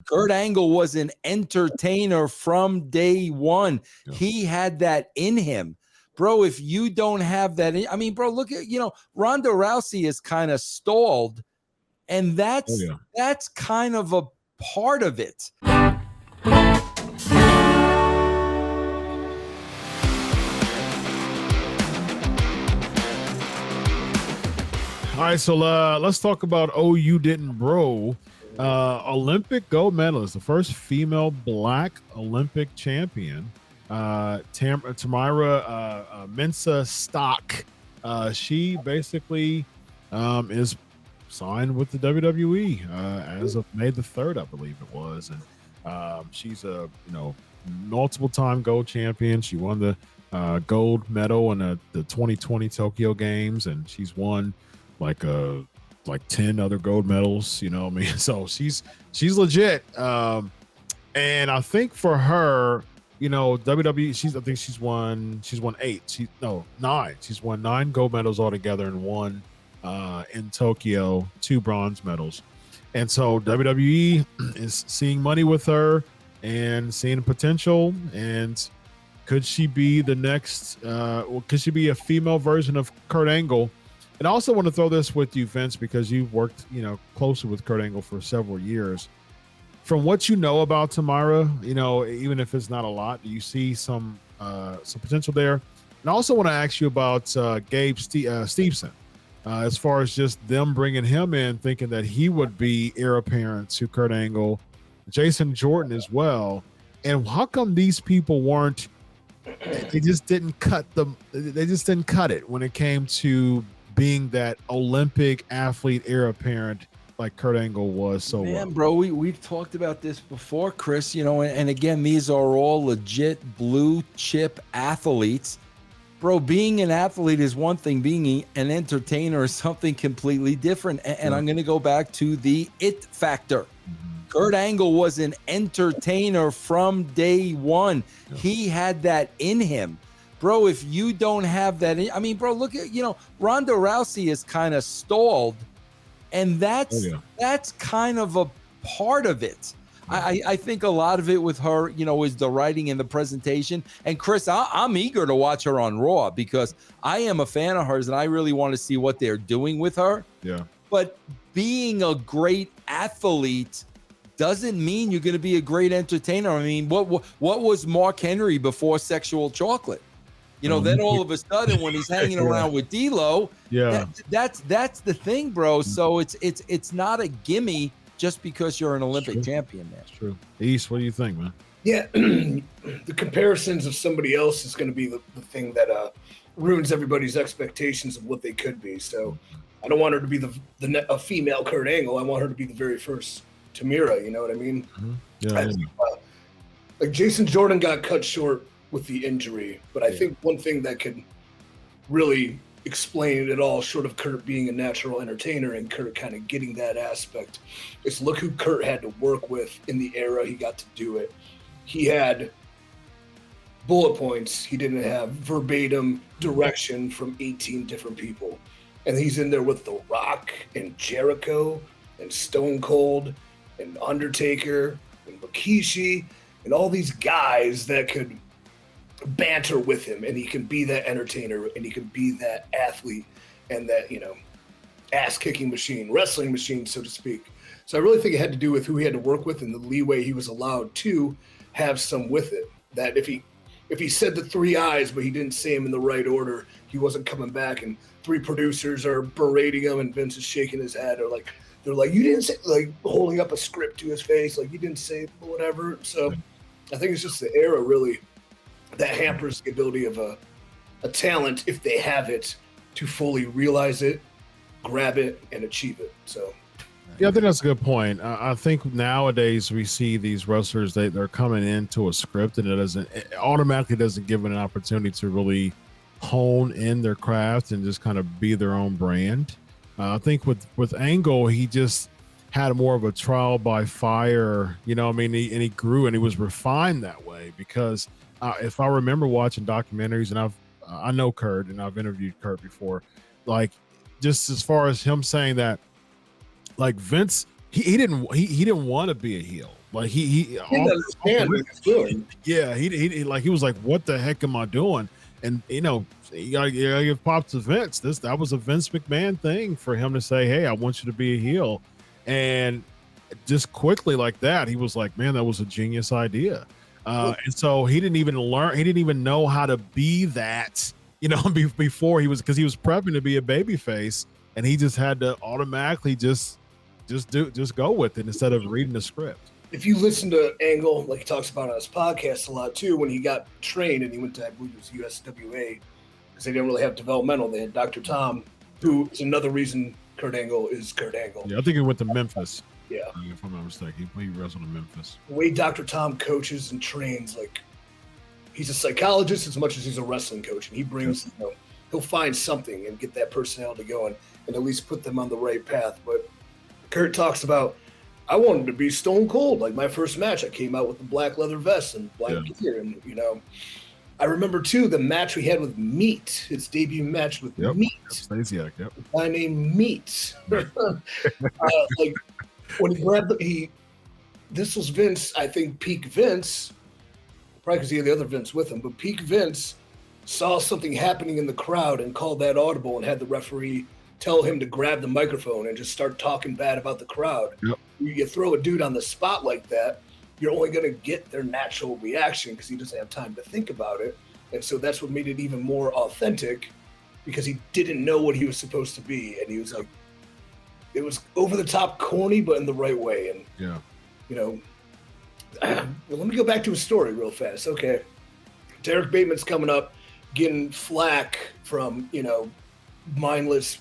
Kurt Angle was an entertainer from day one. Yeah. He had that in him. Bro, if you don't have that, I mean, bro, look at, Ronda Rousey is kind of stalled, and that's kind of a part of it. All right, so let's talk about You Didn't Bro. Olympic gold medalist, the first female Black Olympic champion, Tamyra Mensah-Stock. She basically is signed with the WWE as of May the 3rd, I believe it was, and she's a multiple-time gold champion. She won the gold medal in the 2020 Tokyo Games, and she's won like 10 other gold medals, you know what I mean? So she's legit. And I think for her, WWE, I think she's won 9. She's won 9 gold medals altogether and won in Tokyo 2 bronze medals. And so WWE is seeing money with her and seeing potential. And could she be the next, could she be a female version of Kurt Angle? And I also want to throw this with you, Vince, because you've worked, closely with Kurt Angle for several years. From what you know about Tamyra, even if it's not a lot, do you see some potential there? And I also want to ask you about Gabe Stevenson, as far as just them bringing him in, thinking that he would be heir apparent to Kurt Angle, Jason Jordan as well. And how come these people weren't? They just didn't cut them. They just didn't cut it when it came to being that Olympic athlete heir apparent like Kurt Angle was so well. Bro, we've talked about this before, Chris, and again, these are all legit blue chip athletes. Bro, being an athlete is one thing. Being an entertainer is something completely different. And I'm going to go back to the it factor. Mm-hmm. Kurt Angle was an entertainer from day one. Yeah. He had that in him. Bro, if you don't have that, I mean, bro, look at, Ronda Rousey is kind of stalled, and that's kind of a part of it. I think a lot of it with her, is the writing and the presentation. And Chris, I'm eager to watch her on Raw because I am a fan of hers and I really want to see what they're doing with her. Yeah. But being a great athlete doesn't mean you're going to be a great entertainer. I mean, what was Mark Henry before Sexual Chocolate? Then all of a sudden when he's hanging around with D'Lo, that's the thing, bro. So it's not a gimme just because you're an Olympic champion, man. That's true. East, what do you think, man? Yeah, the comparisons of somebody else is going to be the thing that ruins everybody's expectations of what they could be. So I don't want her to be a female Kurt Angle. I want her to be the very first Tamyra. You know what I mean? Mm-hmm. Yeah. Like Jason Jordan got cut short with the injury, but I think one thing that could really explain it all, short of Kurt being a natural entertainer and Kurt kind of getting that aspect, is look who Kurt had to work with in the era he got to do it. He had bullet points. He didn't have verbatim direction from 18 different people. And he's in there with The Rock and Jericho and Stone Cold and Undertaker and Rikishi and all these guys that could banter with him, and he can be that entertainer and he can be that athlete and that ass-kicking machine, wrestling machine, so to speak. So I really think it had to do with who he had to work with and the leeway he was allowed to have some with it. That if he said the 3 eyes but he didn't say them in the right order, he wasn't coming back, and 3 producers are berating him and Vince is shaking his head, or they're like, you didn't say, like holding up a script to his face, like you didn't say whatever. So I think it's just the era really that hampers the ability of a talent, if they have it, to fully realize it, grab it, and achieve it. So, yeah, I think that's a good point. I think nowadays we see these wrestlers, they're coming into a script, and it automatically doesn't give them an opportunity to really hone in their craft and just kind of be their own brand. I think with Angle, he just had more of a trial by fire, and he grew and he was refined that way because if I remember watching documentaries, and I know Kurt and I've interviewed Kurt before, like just as far as him saying that, like Vince, he didn't want to be a heel. Like he didn't understand what he was doing. Yeah, he like he was like, "What the heck am I doing?" And you gotta give props to Vince. That was a Vince McMahon thing for him to say, "Hey, I want you to be a heel," and just quickly like that, he was like, "Man, that was a genius idea." And so he didn't even know how to be that, before because he was prepping to be a babyface, and he just had to automatically just go with it instead of reading the script. If you listen to Angle, like he talks about on his podcast a lot too, when he got trained and he went to, I believe it was USWA, because they didn't really have developmental. They had Dr. Tom, who is another reason Kurt Angle is Kurt Angle. Yeah, I think he went to Memphis. Yeah. If I'm not mistaken, he wrestled in Memphis. The way Dr. Tom coaches and trains, like he's a psychologist as much as he's a wrestling coach, and he brings, he'll find something and get that personality going and at least put them on the right path. But Kurt talks about, I wanted to be stone cold. Like my first match, I came out with the black leather vest and black gear. And, I remember too, the match we had with Meat, his debut match with Meat. Stasiak, a guy named Meat. Like when he grabbed this was Vince, I think peak Vince, probably because he had the other Vince with him, but peak Vince saw something happening in the crowd and called that audible and had the referee tell him to grab the microphone and just start talking bad about the crowd. Yep. You throw a dude on the spot like that, you're only going to get their natural reaction because he doesn't have time to think about it. And so that's what made it even more authentic, because he didn't know what he was supposed to be. And he was like, it was over the top corny, but in the right way. And, well, let me go back to his story real fast. Okay. Derek Bateman's coming up, getting flack from, mindless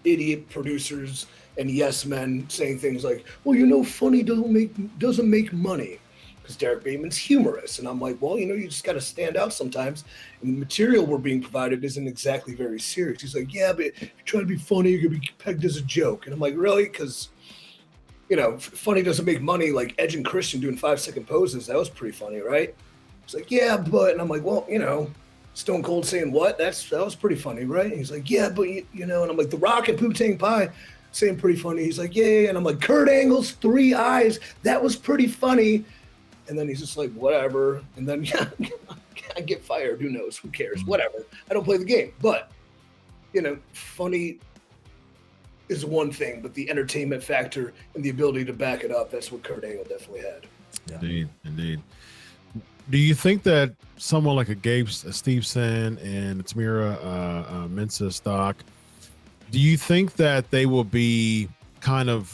idiot producers and yes men saying things like, well, funny doesn't make money, because Derek Bateman's humorous. And I'm like, well, you just got to stand out sometimes. And the material we're being provided isn't exactly very serious. He's like, yeah, but if you try to be funny, you're going to be pegged as a joke. And I'm like, really? Because, funny doesn't make money. Like Edge and Christian doing 5-second poses. That was pretty funny, right? He's like, yeah, but, and I'm like, well, Stone Cold saying what? That was pretty funny, right? And he's like, yeah, but, and I'm like, The Rock and Poo-Tang Pie saying pretty funny. He's like, yeah. And I'm like, Kurt Angle's 3 eyes. That was pretty funny. And then he's just like, whatever. And then I get fired. Who knows? Who cares? Whatever. I don't play the game. But, funny is one thing, but the entertainment factor and the ability to back it up, that's what Kurt Angle definitely had. Yeah. Indeed. Do you think that someone like a Stevenson and Tamyra Mensah-Stock, do you think that they will be kind of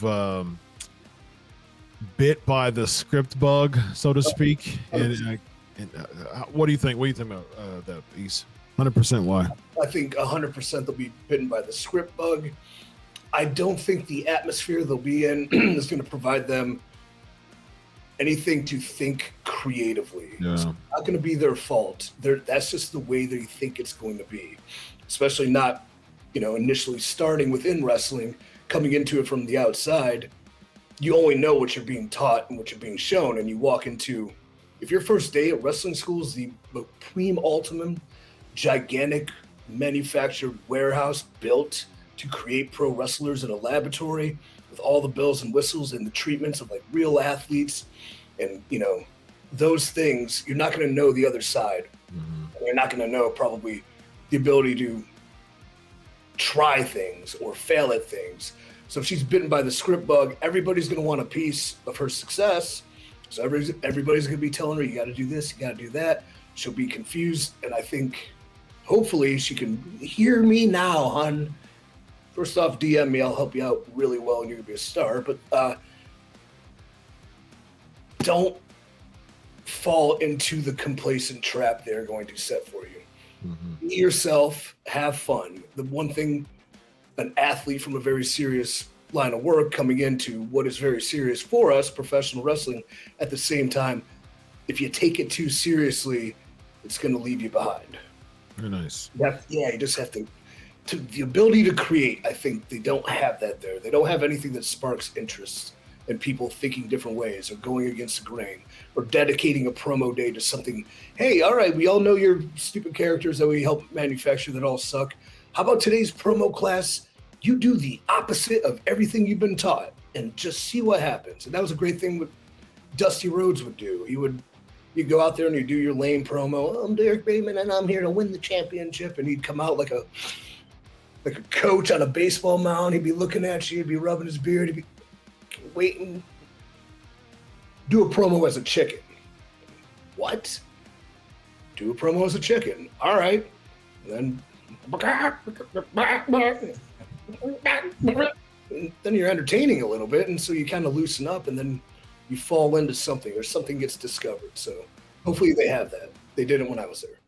bit by the script bug, so to speak? And what do you think? What do you think about that piece? 100% why? I think 100% they'll be bitten by the script bug. I don't think the atmosphere they'll be in is going to provide them anything to think creatively. It's not going to be their fault. That's just the way they think it's going to be, especially not, initially starting within wrestling, coming into it from the outside. You only know what you're being taught and what you're being shown. And you walk into, if your first day at wrestling school is the prime ultimum, gigantic manufactured warehouse built to create pro wrestlers in a laboratory with all the bells and whistles and the treatments of like real athletes and, those things, you're not going to know the other side. Mm-hmm. You're not going to know probably the ability to try things or fail at things. So if she's bitten by the script bug, everybody's going to want a piece of her success. So everybody's going to be telling her, you got to do this, you got to do that. She'll be confused. And I think hopefully she can hear me now, hon. First off, DM me. I'll help you out really well and you're going to be a star. But don't fall into the complacent trap they're going to set for you. Mm-hmm. Be yourself. Have fun. The one thing an athlete from a very serious line of work coming into what is very serious for us, professional wrestling, at the same time, if you take it too seriously, it's going to leave you behind. Very nice. You just have to the ability to create. I think they don't have that there. They don't have anything that sparks interest in people thinking different ways or going against the grain or dedicating a promo day to something. Hey, all right, we all know your stupid characters that we help manufacture that all suck. How about today's promo class? You do the opposite of everything you've been taught and just see what happens. And that was a great thing with Dusty Rhodes would do. You'd go out there and you do your lame promo. I'm Derek Bateman and I'm here to win the championship. And he'd come out like a coach on a baseball mound. He'd be looking at you. He'd be rubbing his beard. He'd be waiting. Do a promo as a chicken. What? Do a promo as a chicken. All right. And then you're entertaining a little bit. And so you kind of loosen up and then you fall into something or something gets discovered. So hopefully they have that. They didn't when I was there.